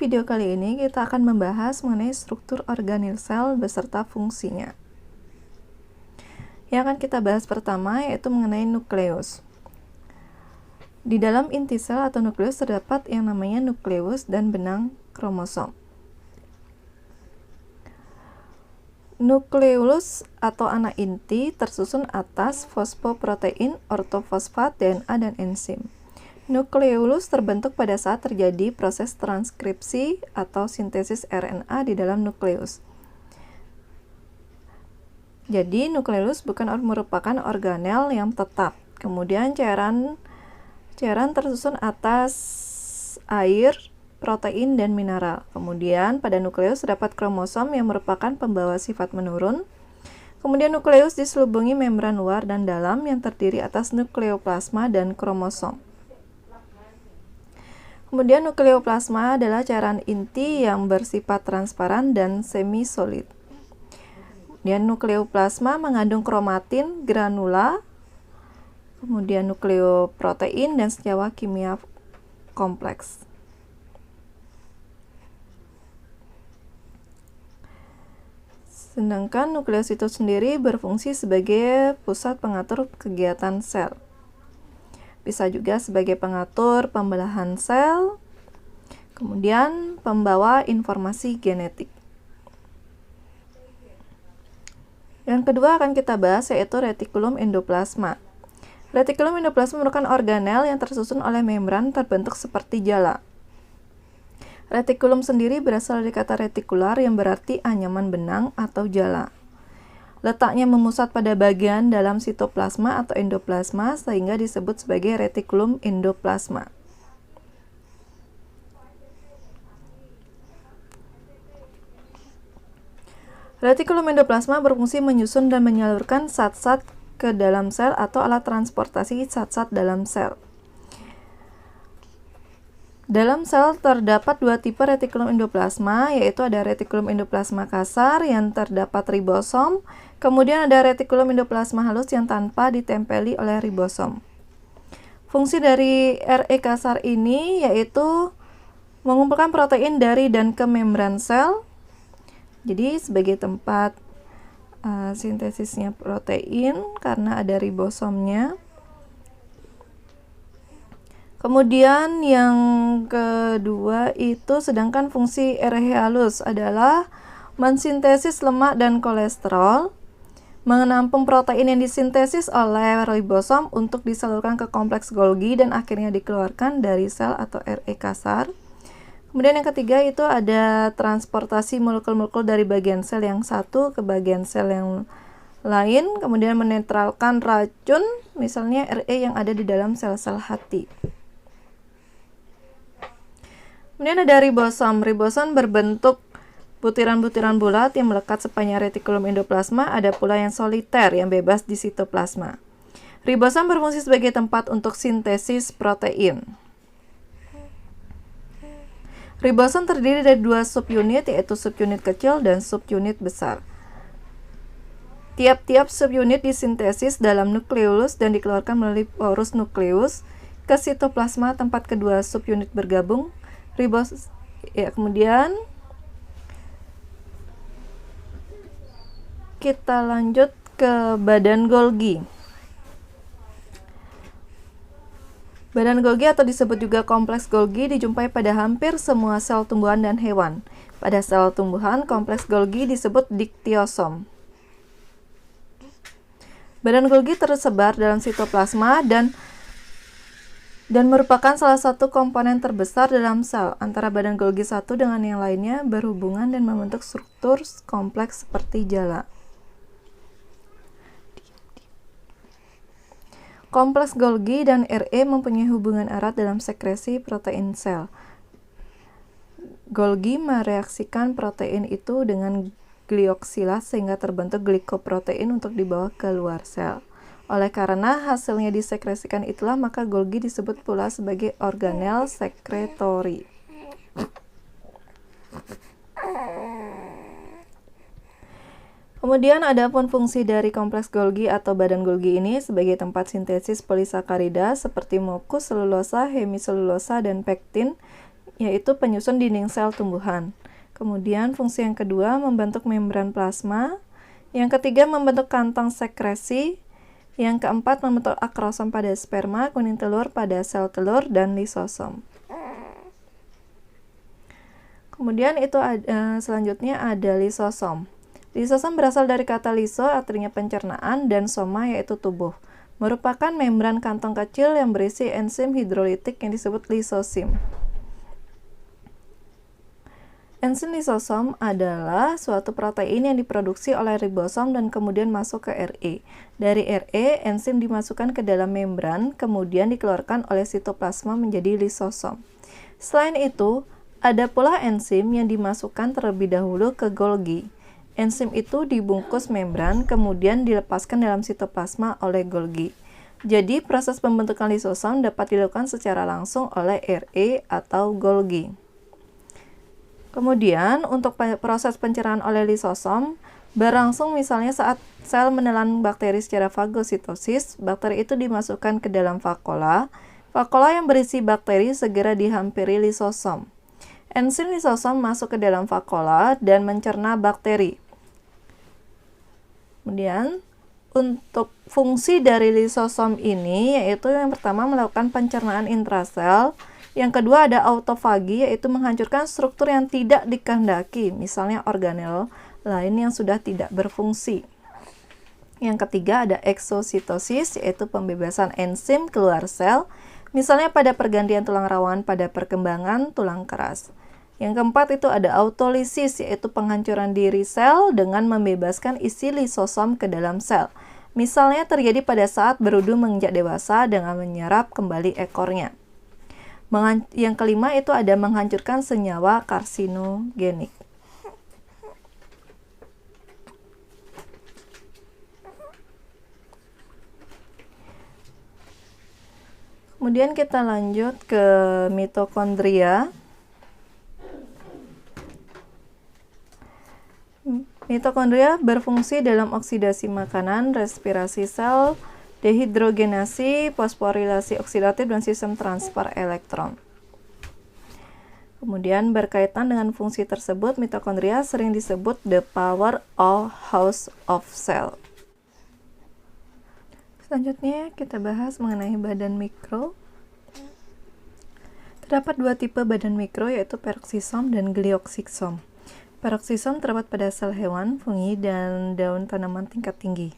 video kali ini kita akan membahas mengenai struktur organel sel beserta fungsinya. Yang akan kita bahas pertama yaitu mengenai nukleus. Di dalam inti sel atau nukleus terdapat yang namanya nukleus dan benang kromosom. Nukleus atau anak inti tersusun atas fosfoprotein, ortofosfat, DNA, dan enzim. Nukleus terbentuk pada saat terjadi proses transkripsi atau sintesis RNA di dalam nukleus. Jadi, nukleus bukan merupakan organel yang tetap. Kemudian cairan tersusun atas air, protein, dan mineral. Kemudian pada nukleus terdapat kromosom yang merupakan pembawa sifat menurun. Kemudian nukleus diselubungi membran luar dan dalam yang terdiri atas nukleoplasma dan kromosom. Kemudian nukleoplasma adalah cairan inti yang bersifat transparan dan semi-solid. Kemudian nukleoplasma mengandung kromatin, granula, kemudian nukleoprotein, dan senyawa kimia kompleks. Sedangkan nukleus itu sendiri berfungsi sebagai pusat pengatur kegiatan sel. Bisa juga sebagai pengatur pembelahan sel, kemudian pembawa informasi genetik. Yang kedua akan kita bahas yaitu retikulum endoplasma. Retikulum endoplasma merupakan organel yang tersusun oleh membran terbentuk seperti jala. Retikulum sendiri berasal dari kata retikular yang berarti anyaman benang atau jala. Letaknya memusat pada bagian dalam sitoplasma atau endoplasma sehingga disebut sebagai retikulum endoplasma. Retikulum endoplasma berfungsi menyusun dan menyalurkan zat-zat ke dalam sel atau alat transportasi zat-zat dalam sel. Dalam sel terdapat dua tipe retikulum endoplasma, yaitu ada retikulum endoplasma kasar yang terdapat ribosom, kemudian ada retikulum endoplasma halus yang tanpa ditempeli oleh ribosom. Fungsi dari RE kasar ini yaitu mengumpulkan protein dari dan ke membran sel, jadi sebagai tempat sintesisnya protein karena ada ribosomnya. Kemudian yang kedua itu sedangkan fungsi RE halus adalah mensintesis lemak dan kolesterol, menampung protein yang disintesis oleh ribosom untuk disalurkan ke kompleks Golgi dan akhirnya dikeluarkan dari sel atau RE kasar. Kemudian yang ketiga itu ada transportasi molekul-molekul dari bagian sel yang satu ke bagian sel yang lain, kemudian menetralkan racun, misalnya RE yang ada di dalam sel-sel hati. Kemudian ada ribosom. Ribosom berbentuk butiran-butiran bulat yang melekat sepanjang retikulum endoplasma. Ada pula yang soliter yang bebas di sitoplasma. Ribosom berfungsi sebagai tempat untuk sintesis protein. Ribosom terdiri dari dua subunit, yaitu subunit kecil dan subunit besar. Tiap-tiap subunit disintesis dalam nukleus dan dikeluarkan melalui porus nukleus ke sitoplasma tempat kedua subunit bergabung. Kemudian kita lanjut ke badan Golgi. Badan Golgi atau disebut juga kompleks Golgi dijumpai pada hampir semua sel tumbuhan dan hewan. Pada sel tumbuhan, kompleks Golgi disebut diktiosom. Badan Golgi tersebar dalam sitoplasma dan merupakan salah satu komponen terbesar dalam sel. Antara badan Golgi satu dengan yang lainnya berhubungan dan membentuk struktur kompleks seperti jala. Kompleks Golgi dan RE mempunyai hubungan erat dalam sekresi protein sel. Golgi mereaksikan protein itu dengan glioksilase sehingga terbentuk glikoprotein untuk dibawa ke luar sel. Oleh karena hasilnya disekresikan itulah maka Golgi disebut pula sebagai organel sekretori. Kemudian adapun fungsi dari kompleks Golgi atau badan Golgi ini sebagai tempat sintesis polisakarida seperti mukus, selulosa, hemiselulosa, dan pektin yaitu penyusun dinding sel tumbuhan. Kemudian fungsi yang kedua membentuk membran plasma. Yang ketiga membentuk kantong sekresi. Yang keempat membentuk akrosom pada sperma, kuning telur pada sel telur, dan lisosom. Kemudian selanjutnya ada lisosom. Lisosom berasal dari kata liso, artinya pencernaan, dan soma yaitu tubuh. Merupakan membran kantong kecil yang berisi enzim hidrolitik yang disebut lisosim. Enzim lisosom adalah suatu protein yang diproduksi oleh ribosom dan kemudian masuk ke RE. Dari RE, enzim dimasukkan ke dalam membran, kemudian dikeluarkan oleh sitoplasma menjadi lisosom. Selain itu, ada pula enzim yang dimasukkan terlebih dahulu ke Golgi. Enzim itu dibungkus membran, kemudian dilepaskan dalam sitoplasma oleh Golgi. Jadi, proses pembentukan lisosom dapat dilakukan secara langsung oleh RE atau Golgi. Kemudian, untuk proses pencernaan oleh lisosom berlangsung misalnya saat sel menelan bakteri secara fagositosis, bakteri itu dimasukkan ke dalam vakuola. Vakuola yang berisi bakteri segera dihampiri lisosom. Enzim lisosom masuk ke dalam vakuola dan mencerna bakteri. Kemudian, untuk fungsi dari lisosom ini yaitu yang pertama melakukan pencernaan intrasel. Yang kedua ada autofagi, yaitu menghancurkan struktur yang tidak dikehendaki, misalnya organel lain yang sudah tidak berfungsi. Yang ketiga ada exositosis, yaitu pembebasan enzim keluar sel, misalnya pada pergantian tulang rawan pada perkembangan tulang keras. Yang keempat itu ada autolisis, yaitu penghancuran diri sel dengan membebaskan isi lisosom ke dalam sel. Misalnya terjadi pada saat berudu menginjak dewasa dengan menyerap kembali ekornya. Yang kelima itu ada menghancurkan senyawa karsinogenik. Kemudian kita lanjut ke mitokondria. Mitokondria berfungsi dalam oksidasi makanan, respirasi sel, dehidrogenasi, fosforilasi oksidatif, dan sistem transfer elektron. Kemudian berkaitan dengan fungsi tersebut, mitokondria sering disebut the power of house of cell. Selanjutnya kita bahas mengenai badan mikro. Terdapat dua tipe badan mikro, yaitu peroksisom dan glioksisom. Peroksisom terdapat pada sel hewan, fungi, dan daun tanaman tingkat tinggi.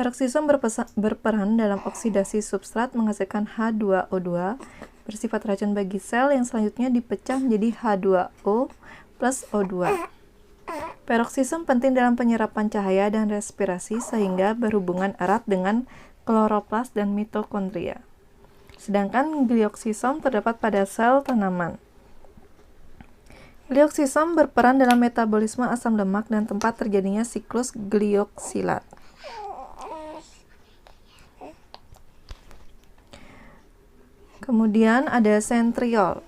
Peroksisom berperan dalam oksidasi substrat menghasilkan H2O2 bersifat racun bagi sel yang selanjutnya dipecah menjadi H2O plus O2. Peroksisom penting dalam penyerapan cahaya dan respirasi sehingga berhubungan erat dengan kloroplas dan mitokondria. Sedangkan glioksisom terdapat pada sel tanaman. Glioksisom berperan dalam metabolisme asam lemak dan tempat terjadinya siklus glioksilat. Kemudian ada sentriol.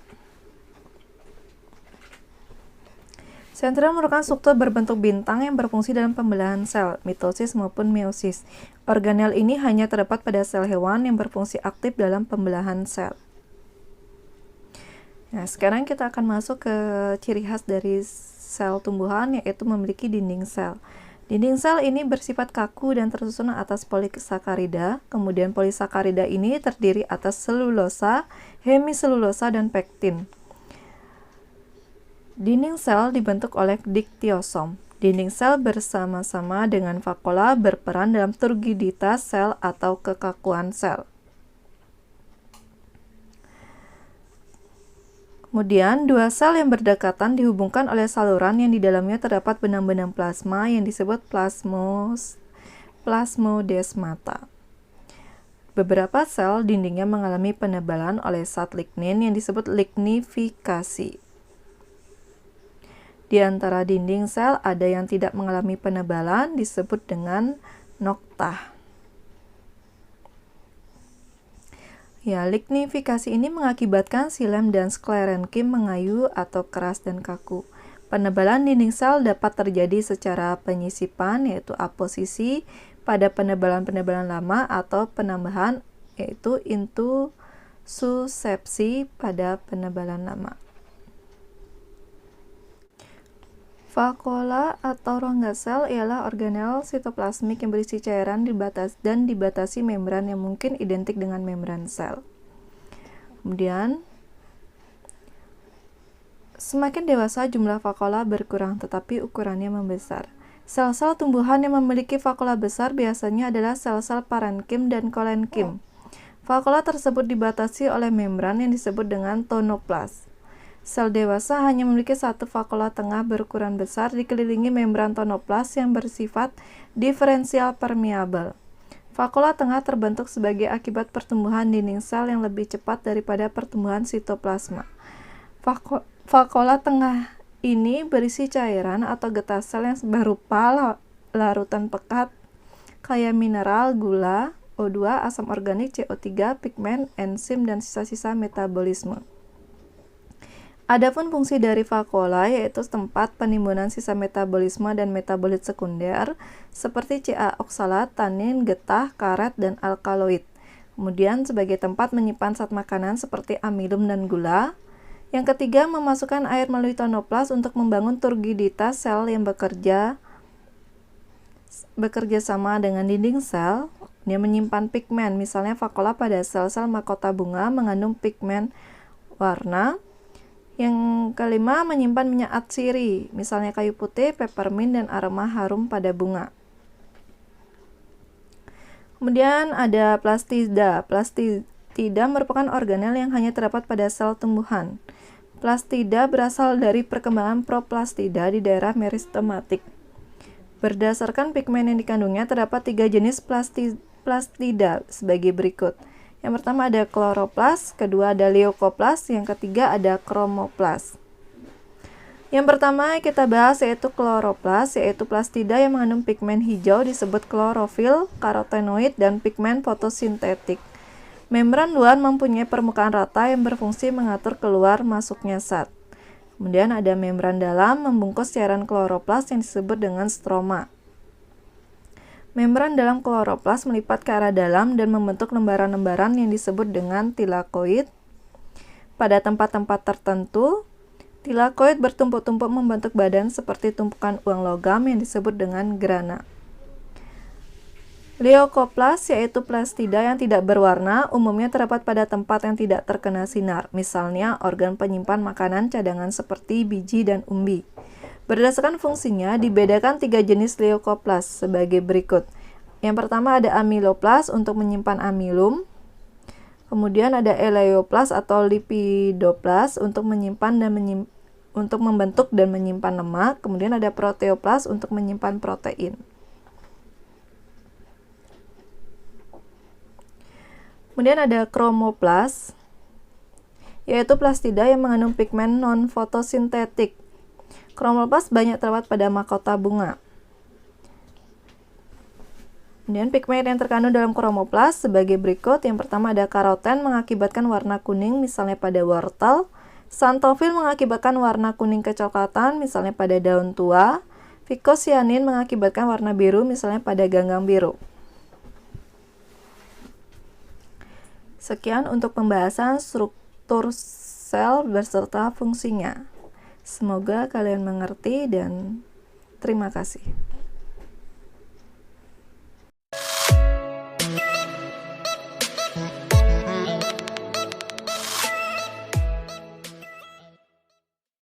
Sentriol merupakan struktur berbentuk bintang yang berfungsi dalam pembelahan sel, mitosis maupun meiosis. Organel ini hanya terdapat pada sel hewan yang berfungsi aktif dalam pembelahan sel. Nah, sekarang kita akan masuk ke ciri khas dari sel tumbuhan, yaitu memiliki dinding sel. Dinding sel ini bersifat kaku dan tersusun atas polisakarida. Kemudian polisakarida ini terdiri atas selulosa, hemiselulosa, dan pektin. Dinding sel dibentuk oleh diktiosom. Dinding sel bersama-sama dengan vakuola berperan dalam turgiditas sel atau kekakuan sel. Kemudian, dua sel yang berdekatan dihubungkan oleh saluran yang di dalamnya terdapat benang-benang plasma yang disebut plasmodesmata. Beberapa sel dindingnya mengalami penebalan oleh zat lignin yang disebut lignifikasi. Di antara dinding sel ada yang tidak mengalami penebalan disebut dengan noktah. Ya, lignifikasi ini mengakibatkan xilem dan sklerenkim mengayu atau keras dan kaku. Penebalan dinding sel dapat terjadi secara penyisipan, yaitu aposisi, pada penebalan-penebalan lama, atau penambahan, yaitu intussusepsi pada penebalan lama. Vakuola atau rongga sel ialah organel sitoplasmik yang berisi cairan dan dibatasi membran yang mungkin identik dengan membran sel. Kemudian, semakin dewasa jumlah vakuola berkurang tetapi ukurannya membesar. Sel-sel tumbuhan yang memiliki vakuola besar biasanya adalah sel-sel parenkim dan kolenkim. Vakuola tersebut dibatasi oleh membran yang disebut dengan tonoplas. Sel dewasa hanya memiliki satu vakuola tengah berukuran besar dikelilingi membran tonoplas yang bersifat diferensial permeabel. Vakuola tengah terbentuk sebagai akibat pertumbuhan dinding sel yang lebih cepat daripada pertumbuhan sitoplasma. Vakuola tengah ini berisi cairan atau getah sel yang berupa larutan pekat kaya mineral, gula, O2, asam organik, CO3, pigmen, enzim, dan sisa-sisa metabolisme. Adapun fungsi dari vakuola yaitu tempat penimbunan sisa metabolisme dan metabolit sekunder seperti CA oksalat, tanin, getah, karet, dan alkaloid. Kemudian sebagai tempat menyimpan zat makanan seperti amilum dan gula. Yang ketiga, memasukkan air melalui tonoplas untuk membangun turgiditas sel yang bekerja sama dengan dinding sel. Dia menyimpan pigmen, misalnya vakuola pada sel-sel mahkota bunga mengandung pigmen warna. Yang kelima, menyimpan minyak atsiri, misalnya kayu putih, peppermint, dan aroma harum pada bunga. Kemudian ada plastida. Plastida merupakan organel yang hanya terdapat pada sel tumbuhan. Plastida berasal dari perkembangan proplastida di daerah meristematik. Berdasarkan pigmen yang dikandungnya, terdapat 3 jenis plastida sebagai berikut. Yang pertama ada kloroplas, kedua ada leukoplas, yang ketiga ada kromoplas. Yang pertama kita bahas yaitu kloroplas, yaitu plastida yang mengandung pigmen hijau disebut klorofil, karotenoid, dan pigmen fotosintetik. Membran luar mempunyai permukaan rata yang berfungsi mengatur keluar masuknya zat. Kemudian ada membran dalam membungkus cairan kloroplas yang disebut dengan stroma. Membran dalam kloroplas melipat ke arah dalam dan membentuk lembaran-lembaran yang disebut dengan tilakoid. Pada tempat-tempat tertentu, tilakoid bertumpuk-tumpuk membentuk badan seperti tumpukan uang logam yang disebut dengan grana. Leukoplas yaitu plastida yang tidak berwarna, umumnya terdapat pada tempat yang tidak terkena sinar, misalnya organ penyimpan makanan cadangan seperti biji dan umbi. Berdasarkan fungsinya, dibedakan 3 jenis leukoplas sebagai berikut. Yang pertama ada amiloplas untuk menyimpan amilum. Kemudian ada eleoplas atau lipidoplas untuk menyimpan dan untuk membentuk dan menyimpan lemak. Kemudian ada proteoplas untuk menyimpan protein. Kemudian ada kromoplas, yaitu plastida yang mengandung pigmen non-fotosintetik. Kromoplas banyak terdapat pada mahkota bunga. Kemudian pigmen yang terkandung dalam kromoplas sebagai berikut. Yang pertama ada karoten mengakibatkan warna kuning misalnya pada wortel. Xanthofil mengakibatkan warna kuning kecoklatan misalnya pada daun tua. Vicocyanin mengakibatkan warna biru misalnya pada ganggang biru. Sekian untuk pembahasan struktur sel beserta fungsinya. Semoga kalian mengerti dan terima kasih.